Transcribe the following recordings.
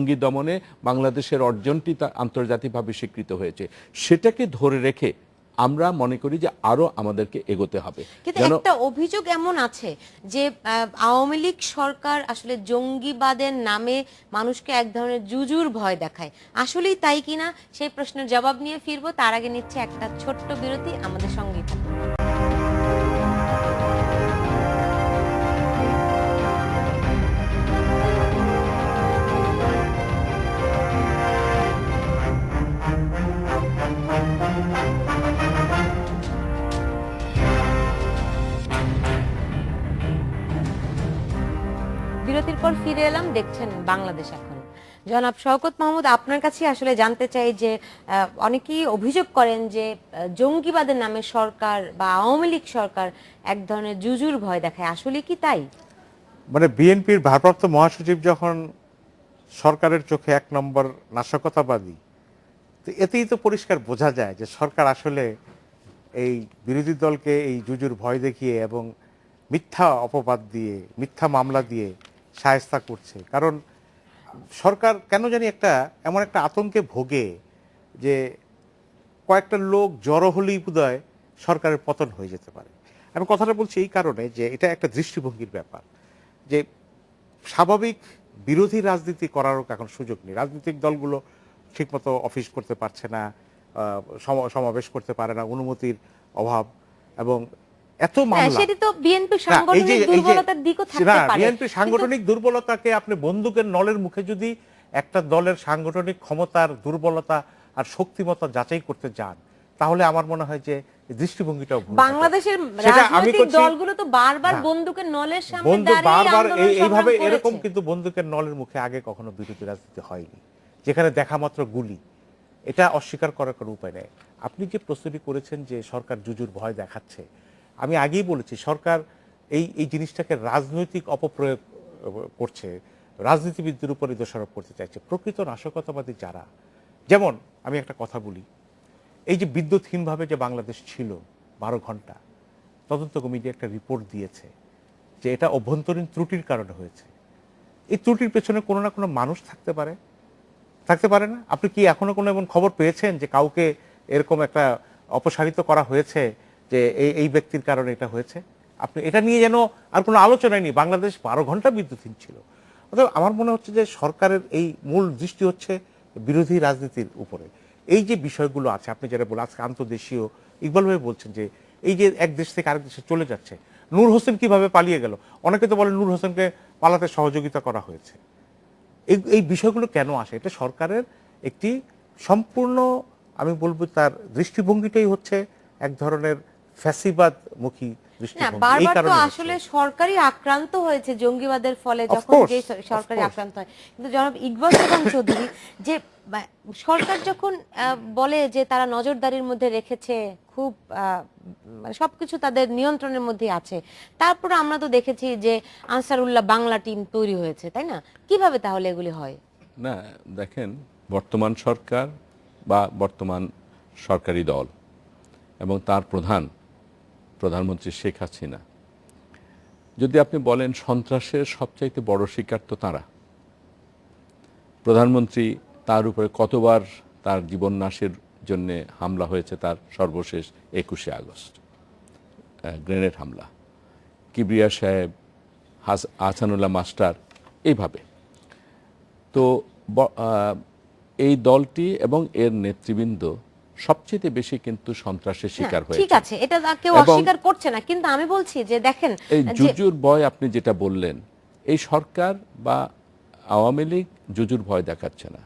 জঙ্গি দমনে বাংলাদেশের অর্জনটি তা আন্তর্জাতিকভাবে স্বীকৃত হয়েছে, সেটাকে ধরে রেখে আমরা মনে করি যে আরো আমাদেরকে এগোতে হবে। কিন্তু একটা অভিযোগ এমন আছে যে আওয়ামী লীগ সরকার আসলে জঙ্গিবাদের নামে মানুষকে এক ধরনের জুজুর ভয় দেখায়, আসলেই তাই কিনা সেই প্রশ্নের জবাব নিয়ে ফিরবো। তার আগে নিচ্ছে একটা ছোট্ট বিরতি, আমাদের সঙ্গেই থাকুন। বিরতির পর ফিরে এলাম, দেখছেন বাংলাদেশ এখন। জনাব শওকত মাহমুদ, আপনার কাছে আসলে জানতে চাই যে অনেকেই অভিযোগ করেন যে জঙ্গিবাদের নামে সরকার বা আওয়ামী লীগ সরকার এক ধরনের জুজুর ভয় দেখায়, আসলে কি তাই? মানে বিএনপির ভারপ্রাপ্ত মহাসচিব যখন সরকারের চোখে এক নম্বর নাশকতাবাদী, তো এতেই তো পরিষ্কার বোঝা যায় যে সরকার আসলে এই বিরোধী দলকে এই জুজুর ভয় দেখিয়ে এবং মিথ্যা অপবাদ দিয়ে, মিথ্যা মামলা দিয়ে শায়েস্তা করছে। কারণ সরকার কেন জানি এমন একটা আতঙ্কে ভোগে যে কয়েকটা লোক জড়ো হলেই বোধহয় সরকারের পতন হয়ে যেতে পারে। আমি কথাটা বলছি এই কারণে যে এটা একটা দৃষ্টিভঙ্গির ব্যাপার, যে স্বাভাবিক বিরোধী রাজনীতি করারও এখন সুযোগ নেই। রাজনৈতিক দলগুলো ঠিকমতো অফিস করতে পারছে না, সমাবেশ করতে পারে না, অনুমতির অভাব, এবং এত মামলা। সেটি তো বিএনপি সাংগঠনিক দুর্বলতার দিকও থাকতে পারে। বিএনপি সাংগঠনিক দুর্বলতাকে আপনি বন্দুকের নলের মুখে যদি একটা দলের সাংগঠনিক ক্ষমতার দুর্বলতা আর শক্তিমত্তা যাচাই করতে যান, তাহলে আমার মনে হয় যে দৃষ্টিভঙ্গিটাও ভুল। বাংলাদেশের রাজনৈতিক দলগুলো তো বারবার বন্দুকের নলের সামনে দাঁড়িয়ে বারবার এইভাবে করেছে। এরকম কিন্তু বন্দুকের নলের মুখে আগে কখনো বিরোধী রাজনীতি হয়নি, যেখানে দেখা মাত্র গুলি। এটা অস্বীকার করার কোনো উপায় নেই। আপনি যে প্রস্তুতি করেছেন যে সরকার জুজুর ভয় দেখাচ্ছে, আমি আগেই বলেছি সরকার এই জিনিসটাকে রাজনৈতিক অপপ্রয়োগ করছে, রাজনীতিবিদদের উপরে দোষারোপ করতে চাইছে। প্রকৃত নাশকতাবাদী যারা, যেমন আমি একটা কথা বলি, এই যে বিদ্যুৎহীনভাবে যে বাংলাদেশ ছিল 12 ঘন্টা, তদন্ত কমিটি একটা রিপোর্ট দিয়েছে যে এটা অভ্যন্তরীণ ত্রুটির কারণে হয়েছে। এই ত্রুটির পেছনে কোনো না কোনো মানুষ থাকতে পারে না? আপনি কি এখনো কোনো এমন খবর পেয়েছেন যে কাউকে এরকম একটা অপসারিত করা হয়েছে যে এই ব্যক্তির কারণে এটা হয়েছে? আপনি এটা নিয়ে যেন আর কোনো আলোচনাই নেই। বাংলাদেশ 12 ঘন্টা বিদ্যুৎহীন ছিল। অতএব আমার মনে হচ্ছে যে সরকারের এই মূল দৃষ্টি হচ্ছে বিরোধী রাজনীতির উপরে। এই যে বিষয়গুলো আছে, আপনি যেটা বলে আজকে আন্তর্দেশীয়, ইকবাল ভাই বলছেন যে এই যে এক দেশ থেকে আরেক দেশে চলে যাচ্ছে, নূর হোসেন কিভাবে পালিয়ে গেল? অনেকে তো বলেন নূর হোসেনকে পালাতে সহযোগিতা করা হয়েছে। এই বিষয়গুলো কেন আসে? এটা সরকারের একটি সম্পূর্ণ, আমি বলবো তার দৃষ্টিভঙ্গিটাই হচ্ছে এক ধরনের ফ্যাসিবাদমুখী দৃষ্টিভঙ্গি। বারবার তো আসলে সরকারই আক্রান্ত হয়েছে জঙ্গিবাদের ফলে, যখন যে সরকারি আক্রান্ত হয়। কিন্তু জনাব ইকবাল হোসেন চৌধুরী, যে সরকার যখন বলে যে তারা নজরদারির মধ্যে রেখেছে, খুব সবকিছু তাদের নিয়ন্ত্রণের মধ্যে আছে, তারপর আমরা তো দেখেছি যে আনসারুল্লাহ বাংলা টিম তৈরি হয়েছে, তাই না? কিভাবে তাহলে এগুলি হয়? না, দেখেন, বর্তমান সরকার বা বর্তমান সরকারি দল এবং তার প্রধানমন্ত্রী শেখ হাসিনা, যদি আপনি বলেন সন্ত্রাসের সবচাইতে বড় শিকার তো তারা। প্রধানমন্ত্রী, তার উপরে কতবার তার জীবন নাশের জন্য হামলা হয়েছে, তার সর্বশেষ 21শে আগস্ট গ্রেনেড হামলা, কিবরিয়া সাহেব, আহসানুল্লাহ মাস্টার, এইভাবে। তো এই দলটি এবং এর নেতৃবৃন্দ সবচেয়ে বেশি কিন্তু সন্ত্রাসের শিকার হয়েছে। ঠিক আছে, এটা কেউ অস্বীকার করছে না, কিন্তু আমি বলছি যে দেখেন, এই জুজুর ভয় আপনি যেটা বললেন, এই সরকার বা আওয়ামী লীগ জুজুর ভয় দেখাচ্ছে না।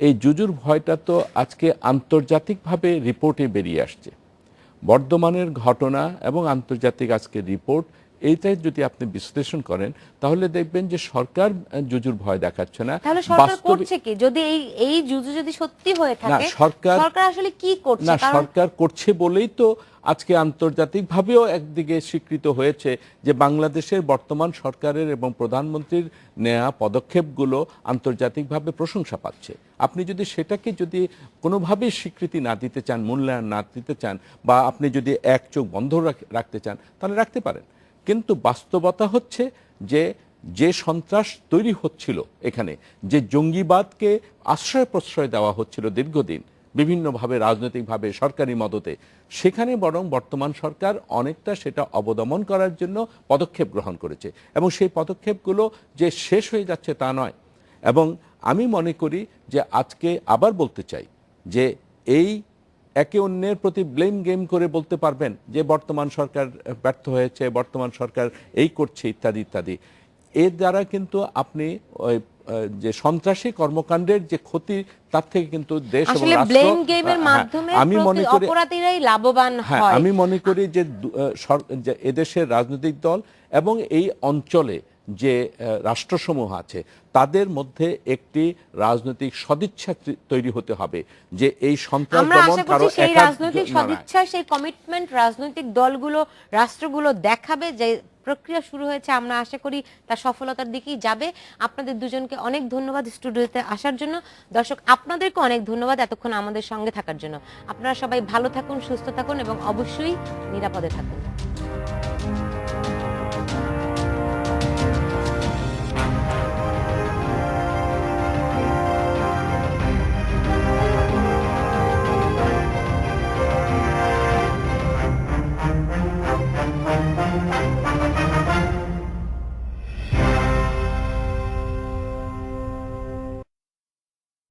এই জুজুর ভয়টা তো আজকে আন্তর্জাতিকভাবে রিপোর্টে বেরিয়ে আসছে। বর্ধমানের ঘটনা এবং আন্তর্জাতিক আজকে রিপোর্ট, এইটাই যদি আপনি বিশ্লেষণ করেন তাহলে দেখবেন যে সরকার জুজুর ভয় দেখাচ্ছে না। তাহলে সরকার করছে কি? যদি এই জুজু যদি সত্যি হয়ে থাকে, সরকার আসলে কি করছে? না, সরকার করছে বলেই তো আজকে আন্তর্জাতিকভাবেও একদিকে স্বীকৃত হয়েছে যে বাংলাদেশের বর্তমান সরকারের এবং প্রধানমন্ত্রীর নেওয়া পদক্ষেপগুলো আন্তর্জাতিকভাবে প্রশংসা পাচ্ছে। আপনি যদি সেটাকে যদি কোনোভাবেই স্বীকৃতি না দিতে চান, মূল্যায়ন না দিতে চান, বা আপনি যদি এক চোখ বন্ধ রাখতে চান, তাহলে রাখতে পারেন। কিন্তু বাস্তবতা হচ্ছে যে যে সন্ত্রাস তৈরি হচ্ছিল এখানে, যে জঙ্গিবাদকে আশ্রয় প্রশ্রয় দেওয়া হচ্ছিল দীর্ঘদিন বিভিন্নভাবে রাজনৈতিকভাবে সরকারি মদতে, সেখানে বরং বর্তমান সরকার অনেকটা সেটা অবদমন করার জন্য পদক্ষেপ গ্রহণ করেছে এবং সেই পদক্ষেপগুলো যে শেষ হয়ে যাচ্ছে তা নয়। এবং আমি মনে করি যে আজকে আবার বলতে চাই যে এই একে অন্যের প্রতি ব্লেম গেম করে বলতে পারবেন যে বর্তমান সরকার ব্যর্থ হয়েছে, বর্তমান সরকার এই করছে ইত্যাদি ইত্যাদি, এর দ্বারা কিন্তু আপনি ওই যে সন্ত্রাসী কর্মকাণ্ডের যে ক্ষতি তার থেকে কিন্তু দেশ এবং আসলে রাষ্ট্র, ব্লেম গেমের মাধ্যমে আমি মনে করি অপরাধীরাই লাভবান হ্যাঁ, হয়। আমি মনে করি যে যে এদেশের রাজনৈতিক দল এবং এই অঞ্চলে যে রাষ্ট্রসমূহ আছে তাদের মধ্যে একটি রাজনৈতিক সদিচ্ছা তৈরি হতে হবে যে এই সন্ত্রাস আমরা দমন আশা কারো করছি সেই একার রাজনৈতিক সদিচ্ছা, সেই কমিটমেন্ট রাজনৈতিক দলগুলো, রাষ্ট্রগুলো দেখাবে। যে প্রক্রিয়া শুরু হয়েছে আমরা আশা করি তা সফলতার দিকেই যাবে। আপনাদের দুজনকে অনেক ধন্যবাদ স্টুডিওতে আসার জন্য। দর্শক আপনাদেরকে অনেক ধন্যবাদ এতক্ষণ আমাদের সঙ্গে থাকার জন্য। আপনারা সবাই ভালো থাকুন, সুস্থ থাকুন এবং অবশ্যই নিরাপদে থাকুন।